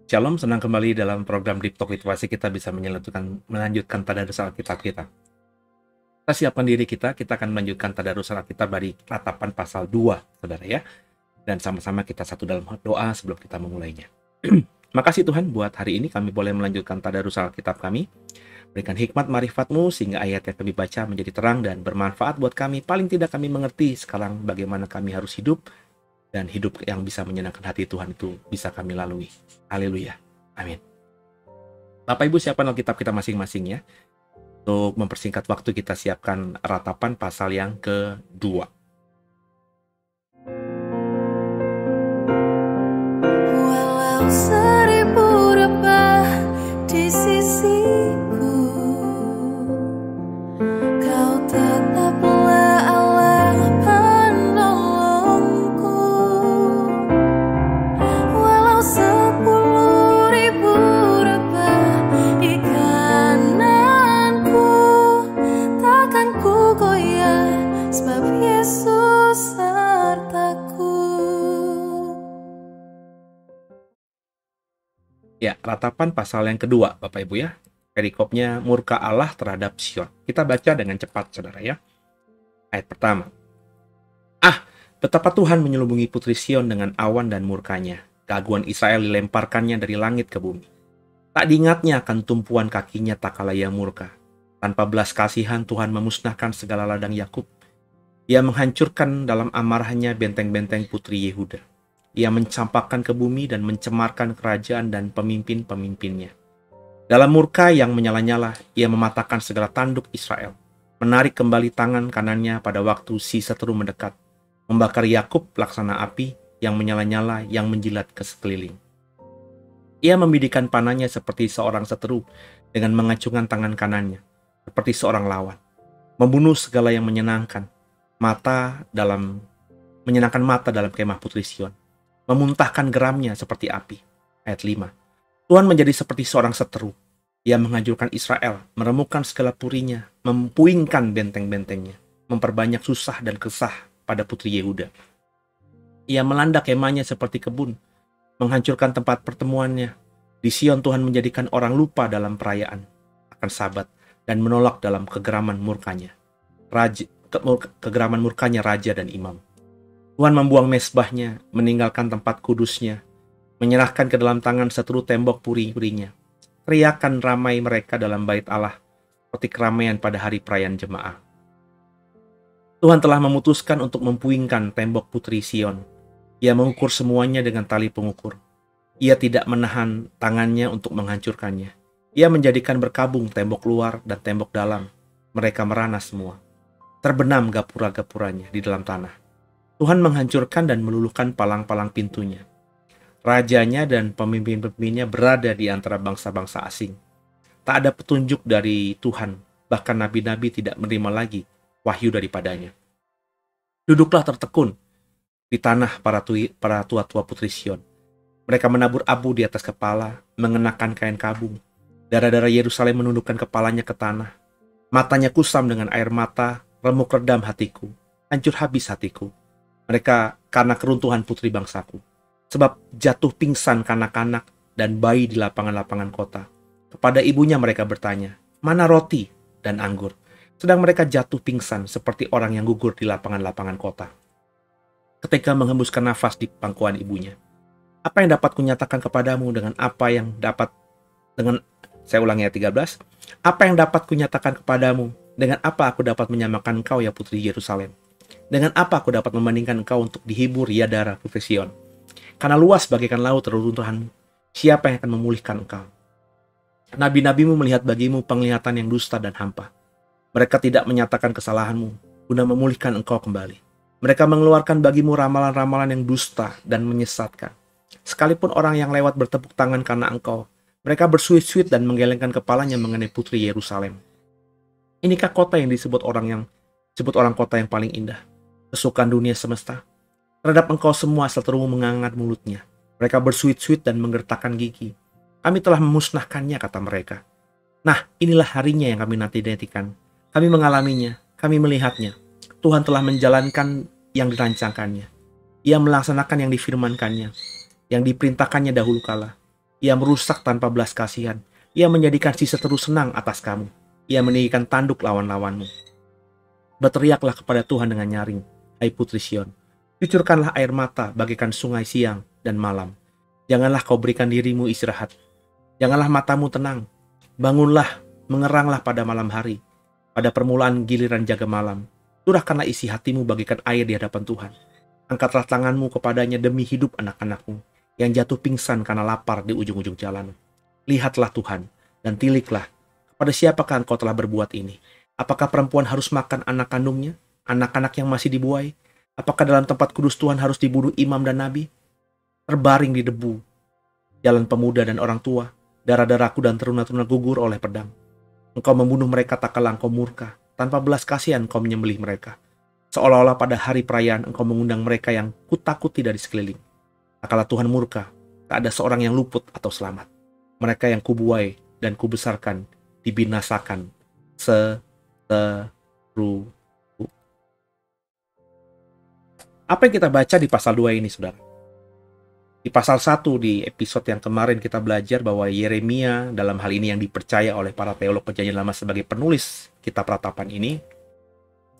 Shalom, senang kembali dalam program Deep Talk with Wasi. Kita bisa melanjutkan tadarus Alkitab kita. Kita siapkan diri kita akan melanjutkan tadarus Alkitab dari Ratapan pasal 2, saudara ya. Dan sama-sama kita satu dalam doa sebelum kita memulainya. Makasih Tuhan buat hari ini kami boleh melanjutkan tadarus Alkitab kami. Berikan hikmat marifat-Mu sehingga ayat yang kami baca menjadi terang dan bermanfaat buat kami. Paling tidak kami mengerti sekarang bagaimana kami harus hidup, dan hidup yang bisa menyenangkan hati Tuhan itu bisa kami lalui. Haleluya. Amin. Bapak Ibu siapkan Alkitab kita masing-masing ya. Untuk mempersingkat waktu kita siapkan Ratapan pasal yang kedua. Walau seribu rebah di sisiku, Kau tetaplah Allah penolongku. Walau 10.000 rebah di kananku, takkan ku goyah sebab Yesus sertaku. Ya, Ratapan pasal yang kedua, Bapak Ibu ya. Perikopnya murka Allah terhadap Sion. Kita baca dengan cepat, saudara ya. Ayat pertama. Betapa Tuhan menyelubungi putri Sion dengan awan dan murkanya. Keagungan Israel dilemparkannya dari langit ke bumi. Tak diingatnya akan tumpuan kakinya tak kala ia murka. Tanpa belas kasihan Tuhan memusnahkan segala ladang Yakub. Ia menghancurkan dalam amarahnya benteng-benteng putri Yehuda. Ia mencampakkan ke bumi dan mencemarkan kerajaan dan pemimpin-pemimpinnya. Dalam murka yang menyala-nyala, ia mematahkan segala tanduk Israel. Menarik kembali tangan kanannya pada waktu si seteru mendekat. Membakar Yakub laksana api yang menyala-nyala yang menjilat ke sekeliling. Ia membidikan panahnya seperti seorang seteru dengan mengacungkan tangan kanannya, seperti seorang lawan. Membunuh segala yang menyenangkan mata dalam kemah putri Sion. Memuntahkan geramnya seperti api. Ayat 5. Tuhan menjadi seperti seorang seteru. Ia menghancurkan Israel, meremukkan segala purinya, mempuingkan benteng-bentengnya, memperbanyak susah dan kesah pada putri Yehuda. Ia melanda kemahnya seperti kebun, menghancurkan tempat pertemuannya. Di Sion Tuhan menjadikan orang lupa dalam perayaan akan Sabat dan menolak dalam kegeraman murkanya. Kegeraman murkanya raja dan imam. Tuhan membuang mesbahnya, meninggalkan tempat kudusnya, menyerahkan ke dalam tangan seteru tembok puri-purinya. Teriakan ramai mereka dalam bait Allah, seperti keramaian pada hari perayaan jemaah. Tuhan telah memutuskan untuk mempuingkan tembok putri Sion. Ia mengukur semuanya dengan tali pengukur. Ia tidak menahan tangannya untuk menghancurkannya. Ia menjadikan berkabung tembok luar dan tembok dalam. Mereka merana semua. Terbenam gapura-gapuranya di dalam tanah. Tuhan menghancurkan dan meluluhkan palang-palang pintunya. Rajanya dan pemimpin-pemimpinnya berada di antara bangsa-bangsa asing. Tak ada petunjuk dari Tuhan, bahkan nabi-nabi tidak menerima lagi wahyu daripadanya. Duduklah tertekun di tanah para tua-tua putri Sion. Mereka menabur abu di atas kepala, mengenakan kain kabung. Darah-darah Yerusalem menundukkan kepalanya ke tanah. Matanya kusam dengan air mata, remuk redam hatiku, hancur habis hatiku. Mereka karena keruntuhan putri bangsaku. Sebab jatuh pingsan kanak-kanak dan bayi di lapangan-lapangan kota. Kepada ibunya mereka bertanya, mana roti dan anggur? Sedang mereka jatuh pingsan seperti orang yang gugur di lapangan-lapangan kota. Ketika menghembuskan nafas di pangkuan ibunya. Apa yang dapat kunyatakan kepadamu dengan apa yang dapat saya ulangi ayat 13. Apa yang dapat kunyatakan kepadamu dengan apa aku dapat menyamakan engkau ya putri Yerusalem? Dengan apa aku dapat membandingkan engkau untuk dihibur ya darah putri Sion? Karena luas bagaikan laut reruntuhanmu, siapa yang akan memulihkan engkau? Nabi-nabimu melihat bagimu penglihatan yang dusta dan hampa. Mereka tidak menyatakan kesalahanmu, guna memulihkan engkau kembali. Mereka mengeluarkan bagimu ramalan-ramalan yang dusta dan menyesatkan. Sekalipun orang yang lewat bertepuk tangan karena engkau, mereka bersuit-suit dan menggelengkan kepalanya mengenai putri Yerusalem. Inikah kota yang disebut orang kota yang paling indah? Kesukaan dunia semesta. Terhadap engkau semua seteru mengangkat mulutnya. Mereka bersuit-suit dan menggertakkan gigi. Kami telah memusnahkannya, kata mereka. Nah, inilah harinya yang kami nanti-nantikan. Kami mengalaminya, kami melihatnya. Tuhan telah menjalankan yang dirancangkannya. Ia melaksanakan yang difirmankannya, yang diperintahkannya dahulu kala. Ia merusak tanpa belas kasihan. Ia menjadikan si seteru senang atas kamu. Ia meninggikan tanduk lawan-lawanmu. Berteriaklah kepada Tuhan dengan nyaring, hai putri Sion. Cucurkanlah air mata bagaikan sungai siang dan malam. Janganlah kau berikan dirimu istirahat. Janganlah matamu tenang. Bangunlah, mengeranglah pada malam hari. Pada permulaan giliran jaga malam. Curahkanlah isi hatimu bagaikan air di hadapan Tuhan. Angkatlah tanganmu kepadanya demi hidup anak-anakmu yang jatuh pingsan karena lapar di ujung-ujung jalan. Lihatlah Tuhan dan tiliklah, kepada siapakah engkau telah berbuat ini? Apakah perempuan harus makan anak kandungnya? Anak-anak yang masih dibuai? Apakah dalam tempat kudus Tuhan harus dibunuh imam dan nabi? Terbaring di debu, jalan pemuda dan orang tua, darah-darahku dan teruna-teruna gugur oleh pedang. Engkau membunuh mereka tak kala engkau murka, tanpa belas kasihan engkau menyembelih mereka. Seolah-olah pada hari perayaan engkau mengundang mereka yang kutakuti dari sekeliling. Tak kala Tuhan murka, tak ada seorang yang luput atau selamat. Mereka yang kubuai dan kubesarkan dibinasakan seteru. Apa yang kita baca di pasal 2 ini, saudara? Di pasal 1 di episode yang kemarin kita belajar bahwa Yeremia dalam hal ini yang dipercaya oleh para teolog Perjanjian Lama sebagai penulis kitab ratapan ini,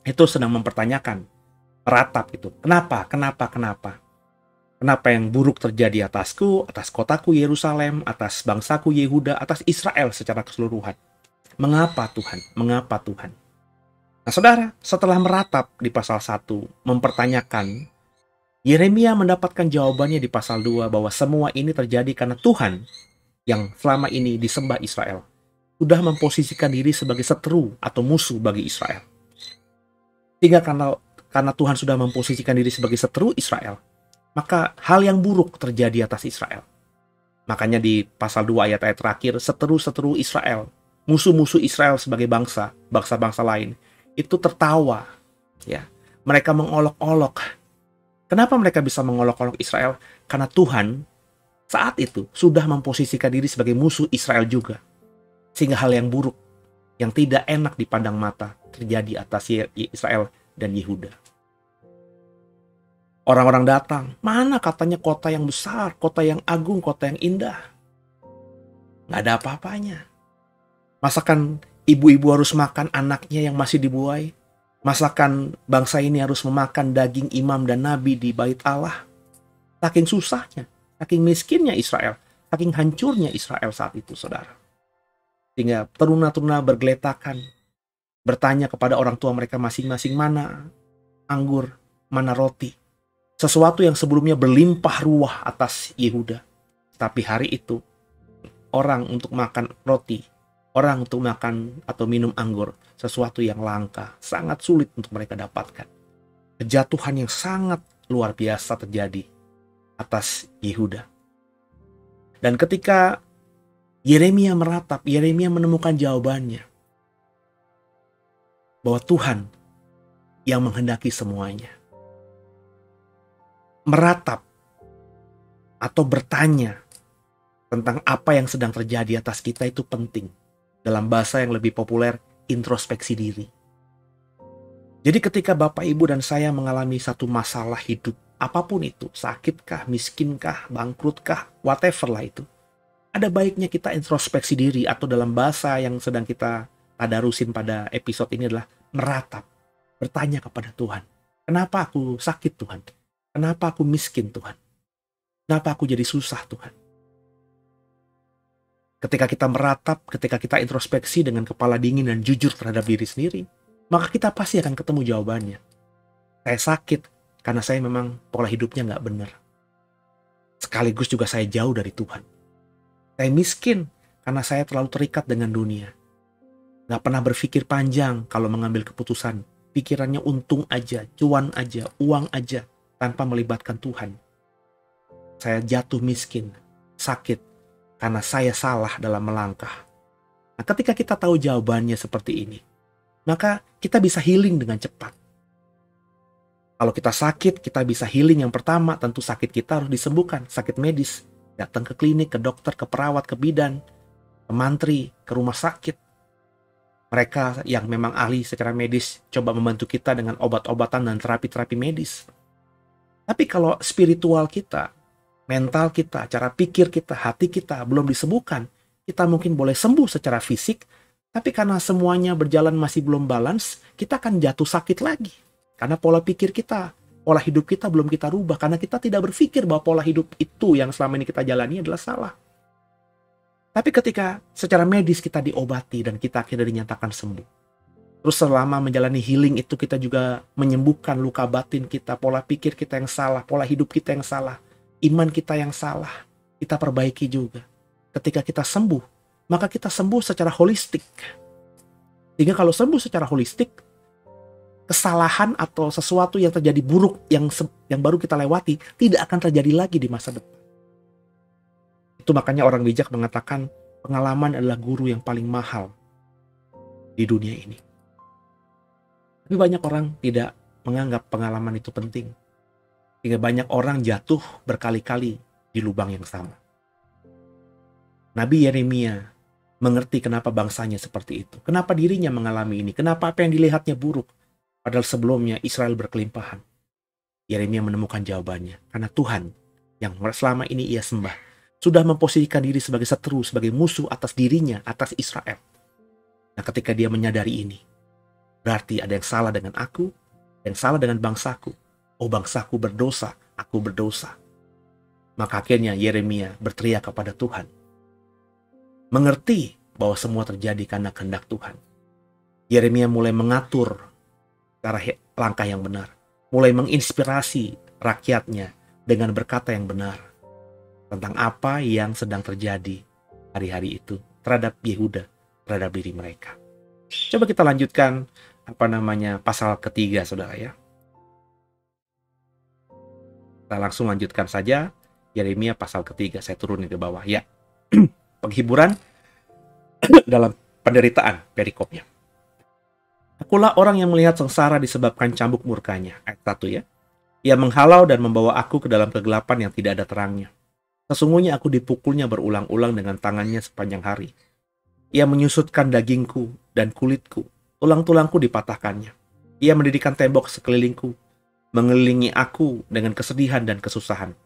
itu sedang mempertanyakan meratap itu. Kenapa? Kenapa yang buruk terjadi atasku, atas kotaku Yerusalem, atas bangsaku Yehuda, atas Israel secara keseluruhan? Mengapa Tuhan? Mengapa Tuhan? Nah, saudara, setelah meratap di pasal 1, mempertanyakan, Yeremia mendapatkan jawabannya di pasal 2 bahwa semua ini terjadi karena Tuhan yang selama ini disembah Israel sudah memposisikan diri sebagai seteru atau musuh bagi Israel. Sehingga karena Tuhan sudah memposisikan diri sebagai seteru Israel, maka hal yang buruk terjadi atas Israel. Makanya di pasal 2 ayat-ayat terakhir, seteru-seteru Israel, musuh-musuh Israel sebagai bangsa-bangsa lain, itu tertawa. Ya, mereka mengolok-olok. Kenapa mereka bisa mengolok-olok Israel? Karena Tuhan saat itu sudah memposisikan diri sebagai musuh Israel juga. Sehingga hal yang buruk, yang tidak enak dipandang mata, terjadi atas Israel dan Yehuda. Orang-orang datang, mana katanya kota yang besar, kota yang agung, kota yang indah. Nggak ada apa-apanya. Masakan ibu-ibu harus makan anaknya yang masih dibuai? Masakan bangsa ini harus memakan daging imam dan nabi di bait Allah? Saking susahnya, saking miskinnya Israel, saking hancurnya Israel saat itu, saudara. Sehingga teruna-teruna bergeletakan, bertanya kepada orang tua mereka masing-masing, mana anggur, mana roti. Sesuatu yang sebelumnya berlimpah ruah atas Yehuda. Tapi hari itu, orang untuk makan roti, orang untuk makan atau minum anggur, sesuatu yang langka, sangat sulit untuk mereka dapatkan. Kejatuhan yang sangat luar biasa terjadi atas Yehuda. Dan ketika Yeremia meratap, Yeremia menemukan jawabannya. Bahwa Tuhan yang menghendaki semuanya. Meratap atau bertanya tentang apa yang sedang terjadi atas kita itu penting. Dalam bahasa yang lebih populer, introspeksi diri. Jadi ketika Bapak, Ibu, dan saya mengalami satu masalah hidup, apapun itu, sakitkah, miskinkah, bangkrutkah, whatever lah itu, ada baiknya kita introspeksi diri, atau dalam bahasa yang sedang kita tadarusin pada episode ini adalah meratap, bertanya kepada Tuhan. Kenapa aku sakit, Tuhan? Kenapa aku miskin, Tuhan? Kenapa aku jadi susah, Tuhan? Ketika kita meratap, ketika kita introspeksi dengan kepala dingin dan jujur terhadap diri sendiri, maka kita pasti akan ketemu jawabannya. Saya sakit karena saya memang pola hidupnya nggak benar. Sekaligus juga saya jauh dari Tuhan. Saya miskin karena saya terlalu terikat dengan dunia. Nggak pernah berpikir panjang kalau mengambil keputusan. Pikirannya untung aja, cuan aja, uang aja, tanpa melibatkan Tuhan. Saya jatuh miskin, sakit, karena saya salah dalam melangkah. Nah, ketika kita tahu jawabannya seperti ini, maka kita bisa healing dengan cepat. Kalau kita sakit, kita bisa healing. Yang pertama, tentu sakit kita harus disembuhkan. Sakit medis, datang ke klinik, ke dokter, ke perawat, ke bidan, ke mantri, ke rumah sakit. Mereka yang memang ahli secara medis coba membantu kita dengan obat-obatan dan terapi-terapi medis. Tapi kalau spiritual kita, mental kita, cara pikir kita, hati kita belum disembuhkan, kita mungkin boleh sembuh secara fisik, tapi karena semuanya berjalan masih belum balance, kita akan jatuh sakit lagi. Karena pola pikir kita, pola hidup kita belum kita rubah, karena kita tidak berpikir bahwa pola hidup itu yang selama ini kita jalani adalah salah. Tapi ketika secara medis kita diobati dan kita akhirnya dinyatakan sembuh, terus selama menjalani healing itu kita juga menyembuhkan luka batin kita, pola pikir kita yang salah, pola hidup kita yang salah, iman kita yang salah, kita perbaiki juga. Ketika kita sembuh, maka kita sembuh secara holistik. Sehingga kalau sembuh secara holistik, kesalahan atau sesuatu yang terjadi buruk yang baru kita lewati tidak akan terjadi lagi di masa depan. Itu makanya orang bijak mengatakan pengalaman adalah guru yang paling mahal di dunia ini. Tapi banyak orang tidak menganggap pengalaman itu penting. Sehingga banyak orang jatuh berkali-kali di lubang yang sama. Nabi Yeremia mengerti kenapa bangsanya seperti itu. Kenapa dirinya mengalami ini. Kenapa apa yang dilihatnya buruk. Padahal sebelumnya Israel berkelimpahan. Yeremia menemukan jawabannya. Karena Tuhan yang selama ini ia sembah sudah memposisikan diri sebagai seteru, sebagai musuh atas dirinya, atas Israel. Nah, ketika dia menyadari ini, berarti ada yang salah dengan aku, yang salah dengan bangsaku. Oh, bangsaku berdosa, aku berdosa. Maka akhirnya Yeremia berteriak kepada Tuhan. Mengerti bahwa semua terjadi karena kehendak Tuhan. Yeremia mulai mengatur cara langkah yang benar. Mulai menginspirasi rakyatnya dengan berkata yang benar. Tentang apa yang sedang terjadi hari-hari itu terhadap Yehuda, terhadap diri mereka. Coba kita lanjutkan pasal ketiga, saudara ya. Kita langsung lanjutkan saja Yeremia pasal ketiga. Saya turunin ke bawah ya. Penghiburan dalam penderitaan, perikopnya. Akulah orang yang melihat sengsara disebabkan cambuk murkanya. Ayat 1 ya. Ia menghalau dan membawa aku ke dalam kegelapan yang tidak ada terangnya. Sesungguhnya aku dipukulnya berulang-ulang dengan tangannya sepanjang hari. Ia menyusutkan dagingku dan kulitku, tulang-tulangku dipatahkannya. Ia mendirikan tembok sekelilingku, mengelilingi aku dengan kesedihan dan kesusahan.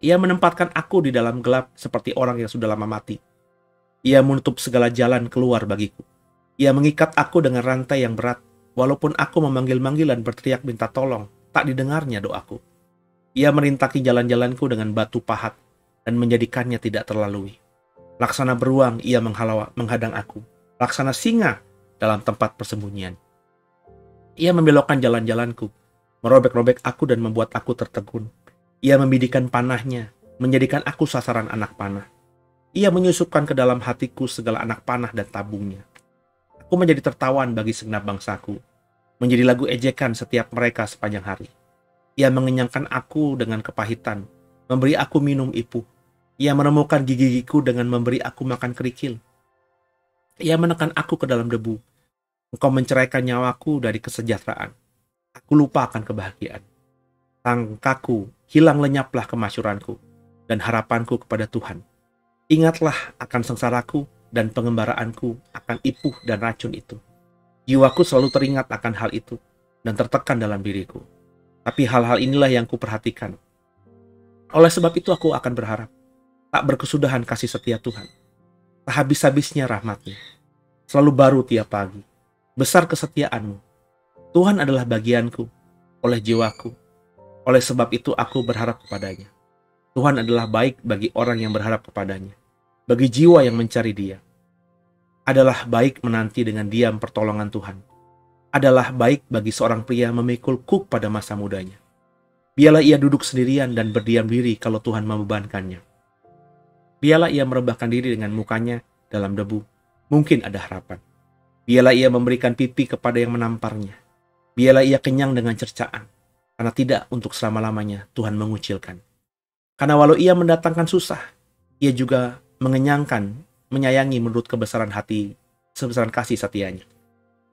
Ia menempatkan aku di dalam gelap seperti orang yang sudah lama mati. Ia menutup segala jalan keluar bagiku. Ia mengikat aku dengan rantai yang berat, walaupun aku memanggil-manggil dan berteriak minta tolong, tak didengarnya doaku. Ia merintaki jalan-jalanku dengan batu pahat dan menjadikannya tidak terlalui. Laksana beruang ia menghadang aku. Laksana singa dalam tempat persembunyian. Ia membelokkan jalan-jalanku, merobek-robek aku dan membuat aku tertegun. Ia membidikan panahnya, menjadikan aku sasaran anak panah. Ia menyusupkan ke dalam hatiku segala anak panah dan tabungnya. Aku menjadi tertawan bagi segenap bangsaku, menjadi lagu ejekan setiap mereka sepanjang hari. Ia mengenyangkan aku dengan kepahitan, memberi aku minum ipuh. Ia menemukan gigi-gigiku dengan memberi aku makan kerikil. Ia menekan aku ke dalam debu. Engkau menceraikan nyawaku dari kesejahteraan. Aku lupa akan kebahagiaan. Tangkaku, hilang lenyaplah kemasyuranku, dan harapanku kepada Tuhan. Ingatlah akan sengsaraku dan pengembaraanku akan ipuh dan racun itu. Jiwaku selalu teringat akan hal itu, dan tertekan dalam diriku. Tapi hal-hal inilah yang kuperhatikan. Oleh sebab itu aku akan berharap. Tak berkesudahan kasih setia Tuhan. Tak habis-habisnya rahmat-Nya. Selalu baru tiap pagi. Besar kesetiaan-Mu. Tuhan adalah bagianku, oleh jiwaku. Oleh sebab itu aku berharap kepada-Nya. Tuhan adalah baik bagi orang yang berharap kepada-Nya. Bagi jiwa yang mencari Dia. Adalah baik menanti dengan diam pertolongan Tuhan. Adalah baik bagi seorang pria memikul kuk pada masa mudanya. Biarlah ia duduk sendirian dan berdiam diri kalau Tuhan membebankannya. Biarlah ia merebahkan diri dengan mukanya dalam debu. Mungkin ada harapan. Biarlah ia memberikan pipi kepada yang menamparnya. Biarlah ia kenyang dengan cercaan. Karena tidak untuk selama-lamanya Tuhan mengucilkan. Karena walau ia mendatangkan susah, ia juga menyayangi menurut kebesaran hati, kebesaran kasih setianya.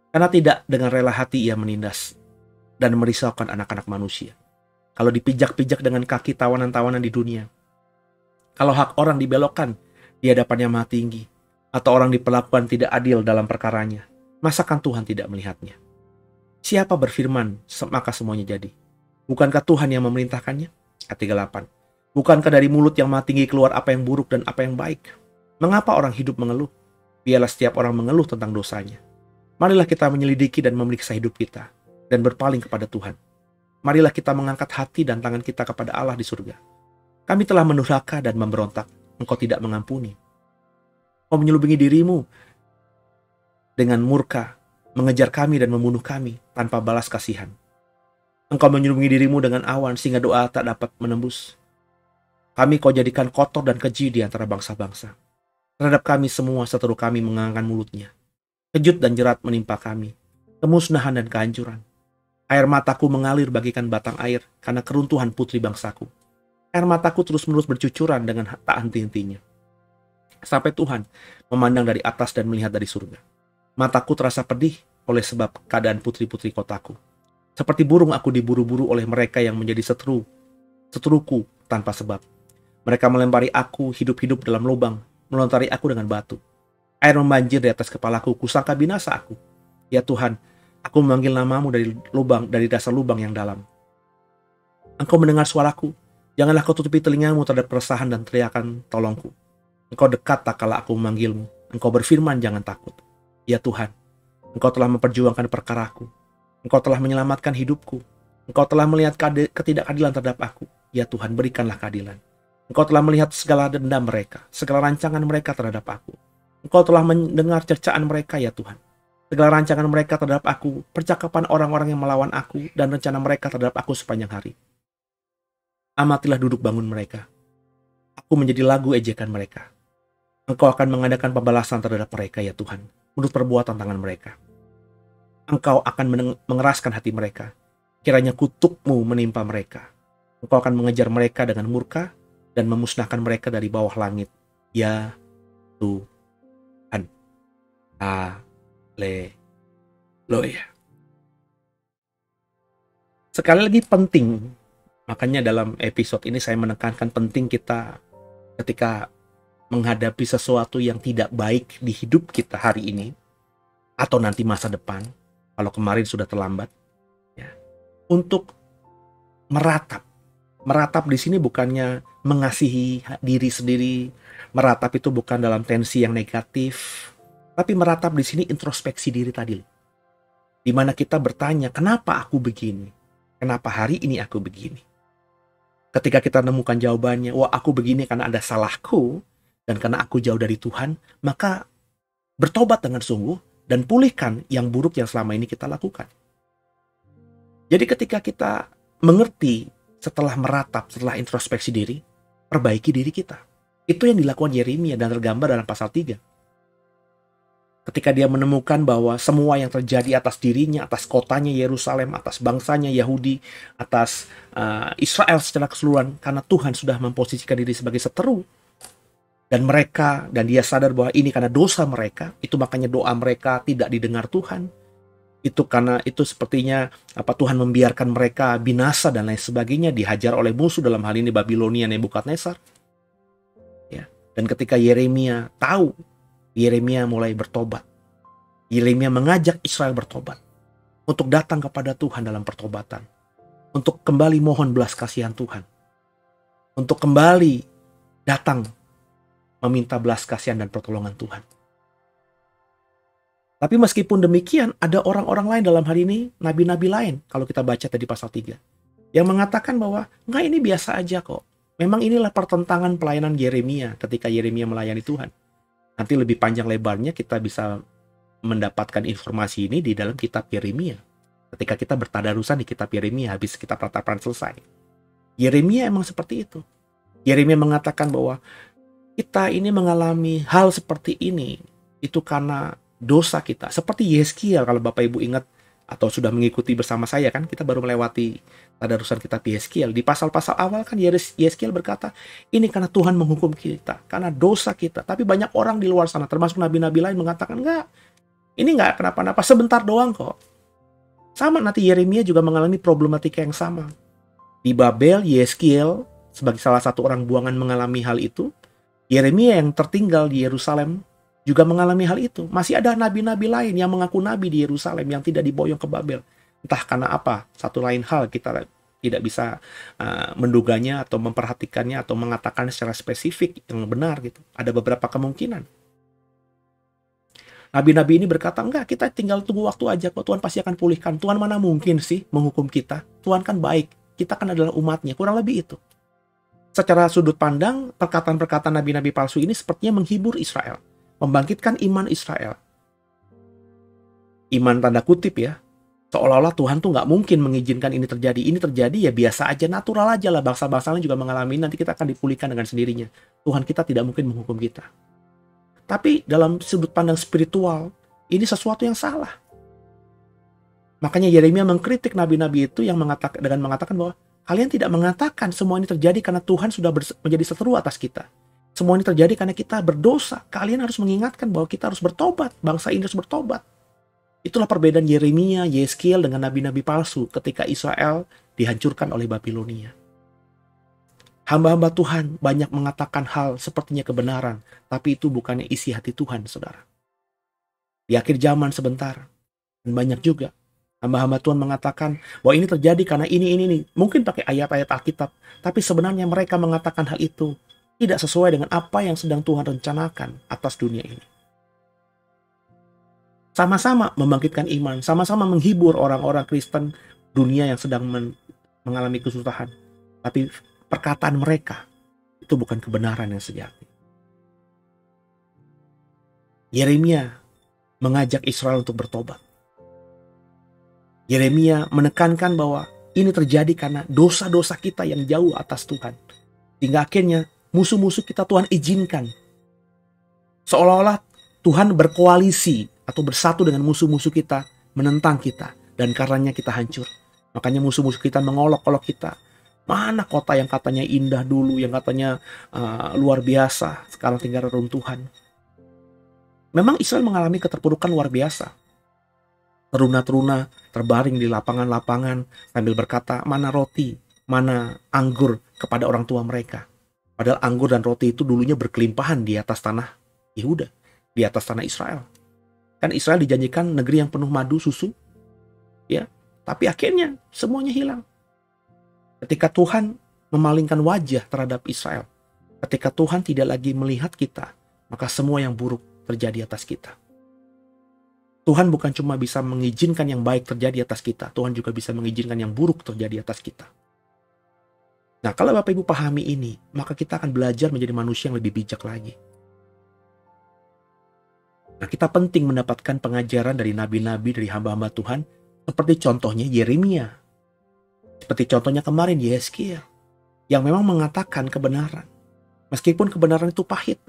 Karena tidak dengan rela hati ia menindas dan merisaukan anak-anak manusia. Kalau dipijak-pijak dengan kaki tawanan-tawanan di dunia. Kalau hak orang dibelokkan di hadapan yang maha tinggi. Atau orang diperlakukan tidak adil dalam perkaranya. Masakan Tuhan tidak melihatnya? Siapa berfirman, maka semuanya jadi. Bukankah Tuhan yang memerintahkannya? Ayat 38. Bukankah dari mulut yang maha tinggi keluar apa yang buruk dan apa yang baik? Mengapa orang hidup mengeluh? Biarlah setiap orang mengeluh tentang dosanya. Marilah kita menyelidiki dan memeriksa hidup kita dan berpaling kepada Tuhan. Marilah kita mengangkat hati dan tangan kita kepada Allah di surga. Kami telah mendurhaka dan memberontak. Engkau tidak mengampuni. Engkau menyelubungi dirimu dengan murka, mengejar kami dan membunuh kami tanpa balas kasihan. Engkau menyelubungi dirimu dengan awan sehingga doa tak dapat menembus. Kami kau jadikan kotor dan keji di antara bangsa-bangsa. Terhadap kami semua seteru kami mengangkat mulutnya. Kejut dan jerat menimpa kami, kemusnahan dan kehancuran. Air mataku mengalir bagikan batang air karena keruntuhan putri bangsaku. Air mataku terus-menerus bercucuran dengan tak henti-hentinya. Sampai Tuhan memandang dari atas dan melihat dari surga. Mataku terasa pedih oleh sebab keadaan putri-putri kotaku. Seperti burung aku diburu-buru oleh mereka yang menjadi seteruku tanpa sebab. Mereka melempari aku hidup-hidup dalam lubang, melontari aku dengan batu. Air membanjir di atas kepalaku, kusangka binasa aku. Ya Tuhan, aku memanggil namamu dari dasar lubang yang dalam. Engkau mendengar suaraku, janganlah kau tutupi telingamu terhadap keresahan dan teriakan tolongku. Engkau dekat tak kala aku memanggilmu, engkau berfirman jangan takut. Ya Tuhan, engkau telah memperjuangkan perkaraku, engkau telah menyelamatkan hidupku, engkau telah melihat ketidakadilan terhadap aku. Ya Tuhan, berikanlah keadilan. Engkau telah melihat segala dendam mereka, segala rancangan mereka terhadap aku. Engkau telah mendengar cercaan mereka, ya Tuhan. Segala rancangan mereka terhadap aku, percakapan orang-orang yang melawan aku, dan rencana mereka terhadap aku sepanjang hari. Amatilah duduk bangun mereka. Aku menjadi lagu ejekan mereka. Engkau akan mengadakan pembalasan terhadap mereka, ya Tuhan, menurut perbuatan tangan mereka. Engkau akan mengeraskan hati mereka. Kiranya kutukmu menimpa mereka. Engkau akan mengejar mereka dengan murka, dan memusnahkan mereka dari bawah langit. Ya Tuhan. Haleluya. Sekali lagi penting, makanya dalam episode ini saya menekankan penting kita ketika menghadapi sesuatu yang tidak baik di hidup kita hari ini, atau nanti masa depan, kalau kemarin sudah terlambat, ya, untuk meratap. Meratap di sini bukannya mengasihi diri sendiri. Meratap itu bukan dalam tensi yang negatif, tapi meratap di sini introspeksi diri tadi. Di mana kita bertanya, kenapa aku begini? Kenapa hari ini aku begini? Ketika kita menemukan jawabannya, wah aku begini karena ada salahku dan karena aku jauh dari Tuhan, maka bertobat dengan sungguh dan pulihkan yang buruk yang selama ini kita lakukan. Jadi ketika kita mengerti setelah meratap, setelah introspeksi diri, perbaiki diri kita. Itu yang dilakukan Yeremia dan tergambar dalam pasal 3. Ketika dia menemukan bahwa semua yang terjadi atas dirinya, atas kotanya Yerusalem, atas bangsanya Yahudi, atas Israel secara keseluruhan, karena Tuhan sudah memposisikan diri sebagai seteru, dan dia sadar bahwa ini karena dosa mereka, itu makanya doa mereka tidak didengar Tuhan. Itu karena itu sepertinya Tuhan membiarkan mereka binasa dan lain sebagainya, dihajar oleh musuh, dalam hal ini Babilonia Nebukadnezar. Ya, dan ketika Yeremia tahu, Yeremia mulai bertobat. Yeremia mengajak Israel bertobat untuk datang kepada Tuhan dalam pertobatan, untuk kembali mohon belas kasihan Tuhan, untuk kembali datang meminta belas kasihan dan pertolongan Tuhan. Tapi meskipun demikian, ada orang-orang lain dalam hal ini, nabi-nabi lain, kalau kita baca tadi pasal 3, yang mengatakan bahwa, enggak, ini biasa aja kok. Memang inilah pertentangan pelayanan Yeremia ketika Yeremia melayani Tuhan. Nanti lebih panjang lebarnya kita bisa mendapatkan informasi ini di dalam kitab Yeremia. Ketika kita bertadarusan di kitab Yeremia, habis kitab ratapan selesai. Yeremia emang seperti itu. Yeremia mengatakan bahwa kita ini mengalami hal seperti ini, itu karena dosa kita. Seperti Yeskiel, kalau Bapak Ibu ingat atau sudah mengikuti bersama saya kan, kita baru melewati tadarusan kitab Yeskiel. Di pasal-pasal awal kan Yeskiel berkata, ini karena Tuhan menghukum kita, karena dosa kita. Tapi banyak orang di luar sana, termasuk nabi-nabi lain mengatakan, enggak, ini enggak kenapa-napa, sebentar doang kok. Sama nanti Yeremia juga mengalami problematika yang sama. Di Babel, Yeskiel sebagai salah satu orang buangan mengalami hal itu. Yeremia yang tertinggal di Yerusalem juga mengalami hal itu. Masih ada nabi-nabi lain yang mengaku nabi di Yerusalem yang tidak diboyong ke Babel. Entah karena apa, satu lain hal kita tidak bisa menduganya atau memperhatikannya atau mengatakan secara spesifik yang benar gitu. Ada beberapa kemungkinan. Nabi-nabi ini berkata, enggak, kita tinggal tunggu waktu aja kok, Tuhan pasti akan pulihkan. Tuhan mana mungkin sih menghukum kita? Tuhan kan baik, kita kan adalah umatnya, kurang lebih itu. Secara sudut pandang, perkataan-perkataan nabi-nabi palsu ini sepertinya menghibur Israel, membangkitkan iman Israel. Iman tanda kutip ya, seolah-olah Tuhan tuh nggak mungkin mengizinkan ini terjadi. Ini terjadi ya biasa aja, natural aja lah, bangsa-bangsa lain juga mengalami, nanti kita akan dipulihkan dengan sendirinya. Tuhan kita tidak mungkin menghukum kita. Tapi dalam sudut pandang spiritual, ini sesuatu yang salah. Makanya Yeremia mengkritik nabi-nabi itu yang mengatakan bahwa kalian tidak mengatakan semua ini terjadi karena Tuhan sudah menjadi seteru atas kita. Semua ini terjadi karena kita berdosa. Kalian harus mengingatkan bahwa kita harus bertobat. Bangsa ini harus bertobat. Itulah perbedaan Yeremia, Yeskiel dengan nabi-nabi palsu ketika Israel dihancurkan oleh Babilonia. Hamba-hamba Tuhan banyak mengatakan hal sepertinya kebenaran, tapi itu bukannya isi hati Tuhan, saudara. Di akhir zaman sebentar, dan banyak juga hamba-hamba Tuhan mengatakan bahwa ini terjadi karena ini. Mungkin pakai ayat-ayat Alkitab, tapi sebenarnya mereka mengatakan hal itu tidak sesuai dengan apa yang sedang Tuhan rencanakan atas dunia ini. Sama-sama membangkitkan iman, sama-sama menghibur orang-orang Kristen dunia yang sedang mengalami kesusahan. Tapi perkataan mereka itu bukan kebenaran yang sejati. Yeremia mengajak Israel untuk bertobat. Yeremia menekankan bahwa ini terjadi karena dosa-dosa kita yang jauh atas Tuhan. Hingga akhirnya musuh-musuh kita Tuhan izinkan. Seolah-olah Tuhan berkoalisi atau bersatu dengan musuh-musuh kita, menentang kita. Dan karenanya kita hancur. Makanya musuh-musuh kita mengolok-olok kita. Mana kota yang katanya indah dulu, yang katanya luar biasa, sekarang tinggal reruntuhan. Memang Israel mengalami keterpurukan luar biasa. Teruna-teruna terbaring di lapangan-lapangan sambil berkata, mana roti, mana anggur kepada orang tua mereka. Padahal anggur dan roti itu dulunya berkelimpahan di atas tanah Yehuda, di atas tanah Israel. Kan Israel dijanjikan negeri yang penuh madu, susu, ya. Tapi akhirnya semuanya hilang. Ketika Tuhan memalingkan wajah terhadap Israel, ketika Tuhan tidak lagi melihat kita, maka semua yang buruk terjadi atas kita. Tuhan bukan cuma bisa mengizinkan yang baik terjadi atas kita, Tuhan juga bisa mengizinkan yang buruk terjadi atas kita. Nah, kalau Bapak Ibu pahami ini, maka kita akan belajar menjadi manusia yang lebih bijak lagi. Nah, kita penting mendapatkan pengajaran dari nabi-nabi, dari hamba-hamba Tuhan, seperti contohnya Yeremia. Seperti contohnya kemarin Yeskiel, yang memang mengatakan kebenaran. Meskipun kebenaran itu pahit.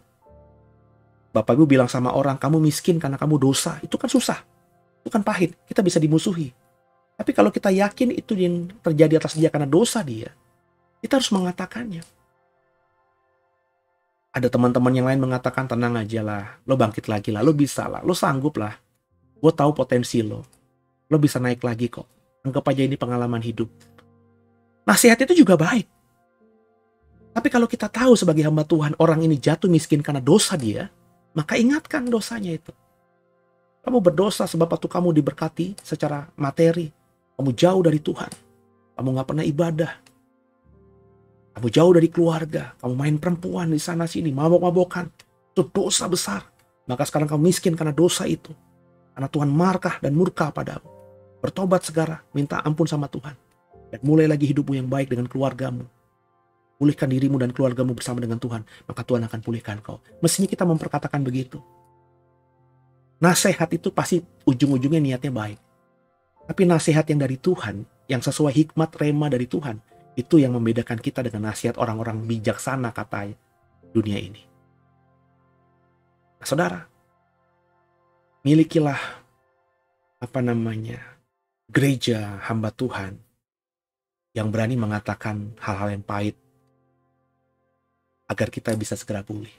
Bapak Ibu bilang sama orang, kamu miskin karena kamu dosa. Itu kan susah. Itu kan pahit. Kita bisa dimusuhi. Tapi kalau kita yakin itu yang terjadi atas dia karena dosa dia, kita harus mengatakannya. Ada teman-teman yang lain mengatakan, tenang aja lah. Lo bangkit lagi lah. Lo bisa lah. Lo sanggup lah. Gue tahu potensi lo. Lo bisa naik lagi kok. Anggap aja ini pengalaman hidup. Nasihat itu juga baik. Tapi kalau kita tahu sebagai hamba Tuhan, orang ini jatuh miskin karena dosa dia, maka ingatkan dosanya itu. Kamu berdosa sebab waktu kamu diberkati secara materi. Kamu jauh dari Tuhan. Kamu gak pernah ibadah. Kamu jauh dari keluarga. Kamu main perempuan di sana sini, mabok-mabokan. Itu dosa besar. Maka sekarang kamu miskin karena dosa itu. Karena Tuhan markah dan murka padamu. Bertobat segera, minta ampun sama Tuhan. Dan mulai lagi hidupmu yang baik dengan keluargamu. Pulihkan dirimu dan keluargamu bersama dengan Tuhan. Maka Tuhan akan pulihkan kau. Mestinya kita memperkatakan begitu. Nasihat itu pasti ujung-ujungnya niatnya baik. Tapi nasihat yang dari Tuhan, yang sesuai hikmat rema dari Tuhan, itu yang membedakan kita dengan nasihat orang-orang bijaksana kata dunia ini. Nah, saudara, milikilah gereja hamba Tuhan yang berani mengatakan hal-hal yang pahit agar kita bisa segera pulih.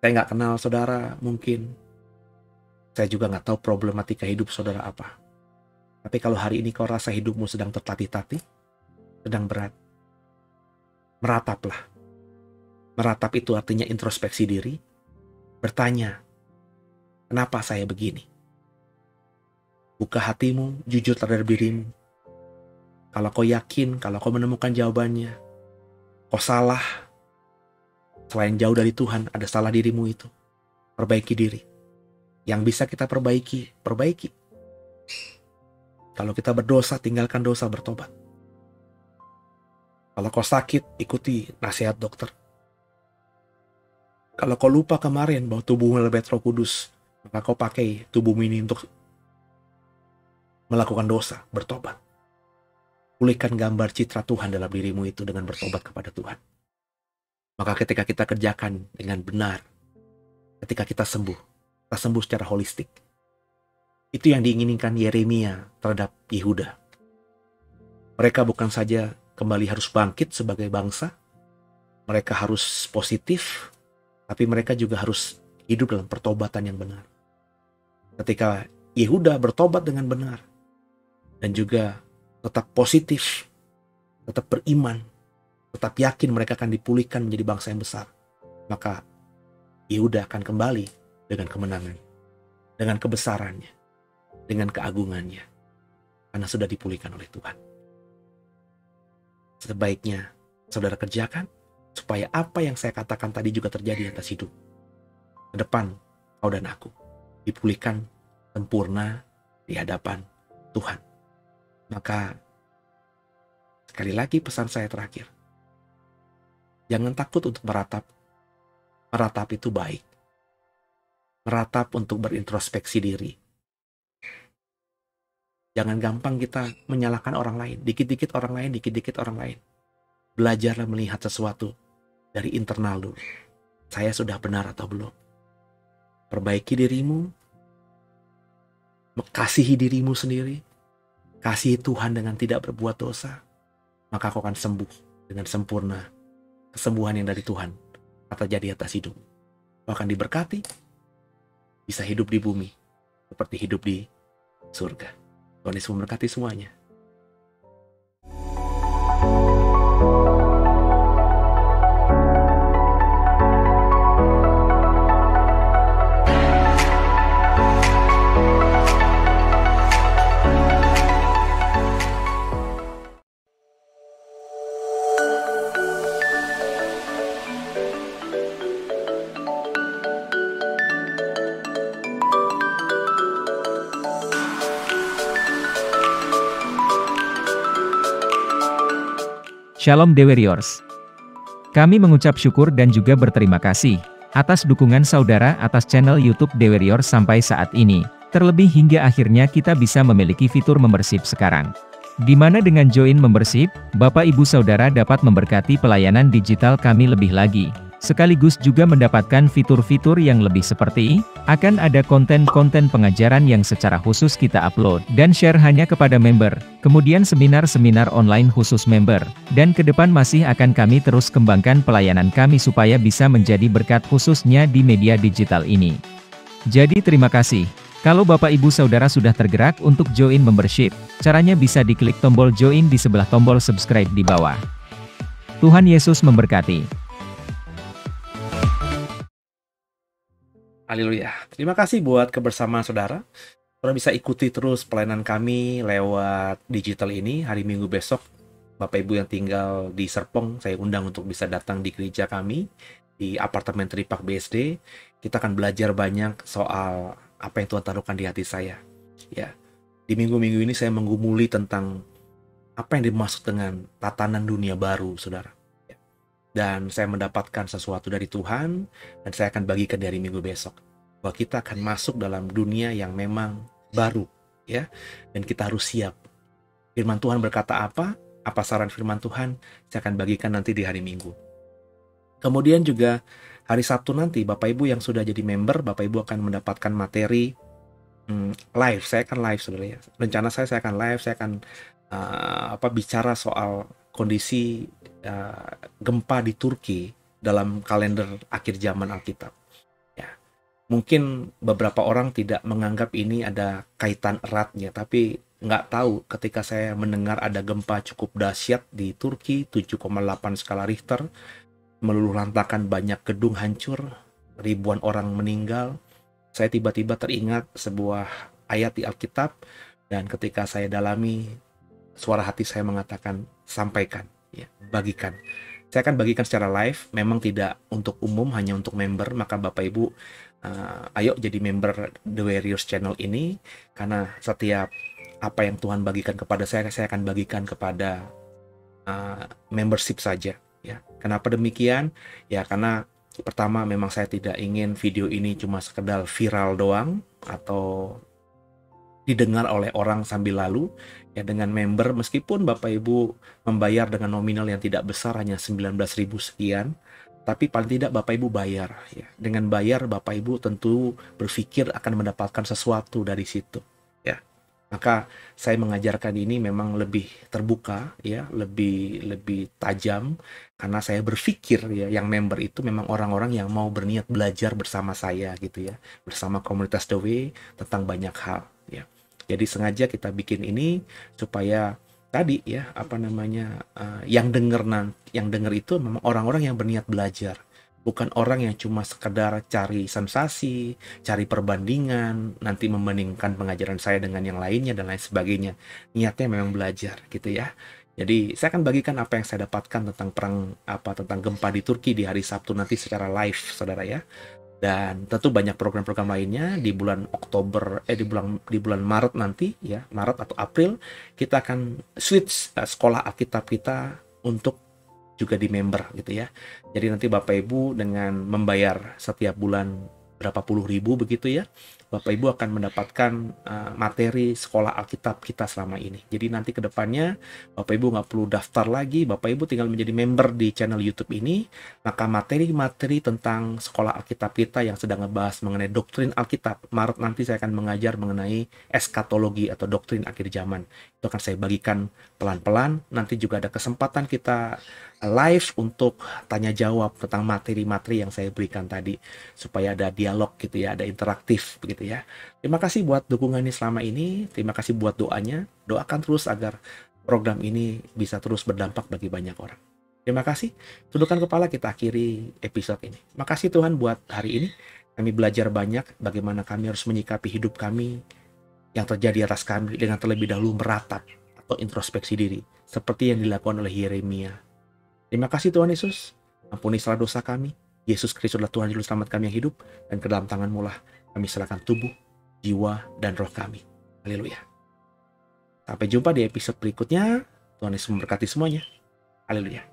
Saya nggak kenal saudara, mungkin saya juga nggak tahu problematika hidup saudara apa. Tapi kalau hari ini kau rasa hidupmu sedang tertatih-tatih, sedang berat, merataplah. Meratap itu artinya introspeksi diri, bertanya, kenapa saya begini? Buka hatimu, jujur terhadap dirimu. Kalau kau yakin, kalau kau menemukan jawabannya, kau salah, selain jauh dari Tuhan, ada salah dirimu itu. Perbaiki diri. Yang bisa kita perbaiki, perbaiki. Kalau kita berdosa, tinggalkan dosa, bertobat. Kalau kau sakit, ikuti nasihat dokter. Kalau kau lupa kemarin bahwa tubuhmu adalah Roh Kudus, maka kau pakai tubuhmu ini untuk melakukan dosa, bertobat. Pulihkan gambar citra Tuhan dalam dirimu itu dengan bertobat kepada Tuhan. Maka ketika kita kerjakan dengan benar, ketika kita sembuh secara holistik. Itu yang diinginkan Yeremia terhadap Yehuda. Mereka bukan saja kembali harus bangkit sebagai bangsa, mereka harus positif, tapi mereka juga harus hidup dalam pertobatan yang benar. Ketika Yehuda bertobat dengan benar, dan juga tetap positif, tetap beriman, tetap yakin mereka akan dipulihkan menjadi bangsa yang besar, maka Yehuda akan kembali dengan kemenangan, dengan kebesarannya, dengan keagungannya, karena sudah dipulihkan oleh Tuhan. Sebaiknya saudara kerjakan supaya apa yang saya katakan tadi juga terjadi atas hidup. Ke depan, kau dan aku dipulihkan sempurna di hadapan Tuhan. Maka sekali lagi pesan saya terakhir, jangan takut untuk meratap. Meratap itu baik. Meratap untuk berintrospeksi diri. Jangan gampang kita menyalahkan orang lain. Dikit-dikit orang lain, dikit-dikit orang lain. Belajarlah melihat sesuatu dari internal dulu. Saya sudah benar atau belum? Perbaiki dirimu. Kasihi dirimu sendiri. Kasihi Tuhan dengan tidak berbuat dosa. Maka kau akan sembuh dengan sempurna. Kesembuhan yang dari Tuhan akan terjadi atas hidup. Kau akan diberkati. Bisa hidup di bumi seperti hidup di surga. Tuhan Yesus memberkati semuanya. Shalom The Warriors. Kami mengucap syukur dan juga berterima kasih atas dukungan saudara atas channel YouTube The Warriors sampai saat ini. Terlebih hingga akhirnya kita bisa memiliki fitur membership sekarang. Di mana dengan join membership, Bapak Ibu Saudara dapat memberkati pelayanan digital kami lebih lagi. Sekaligus juga mendapatkan fitur-fitur yang lebih seperti, akan ada konten-konten pengajaran yang secara khusus kita upload dan share hanya kepada member, kemudian seminar-seminar online khusus member, dan ke depan masih akan kami terus kembangkan pelayanan kami supaya bisa menjadi berkat khususnya di media digital ini. Jadi terima kasih. Kalau Bapak Ibu Saudara sudah tergerak untuk join membership, caranya bisa diklik tombol join di sebelah tombol subscribe di bawah. Tuhan Yesus memberkati. Haleluya. Terima kasih buat kebersamaan saudara. Saudara bisa ikuti terus pelayanan kami lewat digital ini. Hari Minggu besok, Bapak Ibu yang tinggal di Serpong, saya undang untuk bisa datang di gereja kami, di apartemen Tripak BSD. Kita akan belajar banyak soal apa yang Tuhan taruhkan di hati saya. Ya, di minggu-minggu ini saya menggumuli tentang apa yang dimaksud dengan tatanan dunia baru, saudara. Dan saya mendapatkan sesuatu dari Tuhan, dan saya akan bagikan dari minggu besok, bahwa kita akan masuk dalam dunia yang memang baru, ya, dan kita harus siap. Firman Tuhan berkata apa saran firman Tuhan, saya akan bagikan nanti di hari Minggu. Kemudian juga hari Sabtu nanti, Bapak Ibu yang sudah jadi member, Bapak Ibu akan mendapatkan materi live. Saya akan live, saudara ya. Rencana saya akan live, saya akan bicara soal kondisi gempa di Turki dalam kalender akhir zaman Alkitab. Ya, mungkin beberapa orang tidak menganggap ini ada kaitan eratnya, tapi nggak tahu ketika saya mendengar ada gempa cukup dahsyat di Turki, 7,8 skala Richter, meluluh lantakan banyak gedung hancur, ribuan orang meninggal. Saya tiba-tiba teringat sebuah ayat di Alkitab, dan ketika saya dalami, suara hati saya mengatakan sampaikan, ya, bagikan. Saya akan bagikan secara live, memang tidak untuk umum, hanya untuk member. Maka Bapak Ibu, ayo jadi member The Warriors Channel ini, karena setiap apa yang Tuhan bagikan kepada saya akan bagikan kepada membership saja. Ya, kenapa demikian? Ya, karena pertama memang saya tidak ingin video ini cuma sekedar viral doang atau didengar oleh orang sambil lalu. Ya, dengan member, meskipun Bapak Ibu membayar dengan nominal yang tidak besar, hanya 19.000 sekian, tapi paling tidak Bapak Ibu bayar. Ya, dengan bayar Bapak Ibu tentu berpikir akan mendapatkan sesuatu dari situ. Ya, maka saya mengajarkan ini memang lebih terbuka, ya, lebih tajam, karena saya berpikir ya, yang member itu memang orang-orang yang mau berniat belajar bersama saya gitu ya, bersama komunitas The Way tentang banyak hal. Ya, jadi sengaja kita bikin ini supaya tadi ya, yang denger itu memang orang-orang yang berniat belajar, bukan orang yang cuma sekedar cari sensasi, cari perbandingan, nanti membandingkan pengajaran saya dengan yang lainnya dan lain sebagainya. Niatnya memang belajar gitu ya. Jadi saya akan bagikan apa yang saya dapatkan tentang gempa di Turki di hari Sabtu nanti secara live, saudara ya. Dan tentu banyak program-program lainnya di bulan di bulan Maret nanti ya, Maret atau April kita akan switch sekolah Alkitab kita untuk juga di member gitu ya. Jadi nanti Bapak Ibu dengan membayar setiap bulan berapa puluh ribu begitu ya, Bapak Ibu akan mendapatkan materi sekolah Alkitab kita selama ini. Jadi nanti ke depannya Bapak Ibu nggak perlu daftar lagi, Bapak Ibu tinggal menjadi member di channel YouTube ini, maka materi-materi tentang sekolah Alkitab kita yang sedang ngebahas mengenai doktrin Alkitab, Maret nanti saya akan mengajar mengenai eskatologi atau doktrin akhir zaman. Itu akan saya bagikan pelan-pelan. Nanti juga ada kesempatan kita live untuk tanya jawab tentang materi-materi yang saya berikan tadi, supaya ada dialog gitu ya, ada interaktif begitu ya. Terima kasih buat dukungannya selama ini, terima kasih buat doanya. Doakan terus agar program ini bisa terus berdampak bagi banyak orang. Terima kasih. Tundukkan kepala, kita akhiri episode ini. Makasih Tuhan buat hari ini. Kami belajar banyak bagaimana kami harus menyikapi hidup kami yang terjadi atas kami dengan terlebih dahulu meratap atau introspeksi diri, seperti yang dilakukan oleh Yeremia. Terima kasih Tuhan Yesus, ampuni salah dosa kami. Yesus Kristus adalah Tuhan Juru Selamat kami yang hidup, dan ke dalam tangan-Mu lah kami serahkan tubuh, jiwa, dan roh kami. Haleluya. Sampai jumpa di episode berikutnya. Tuhan Yesus memberkati semuanya. Haleluya.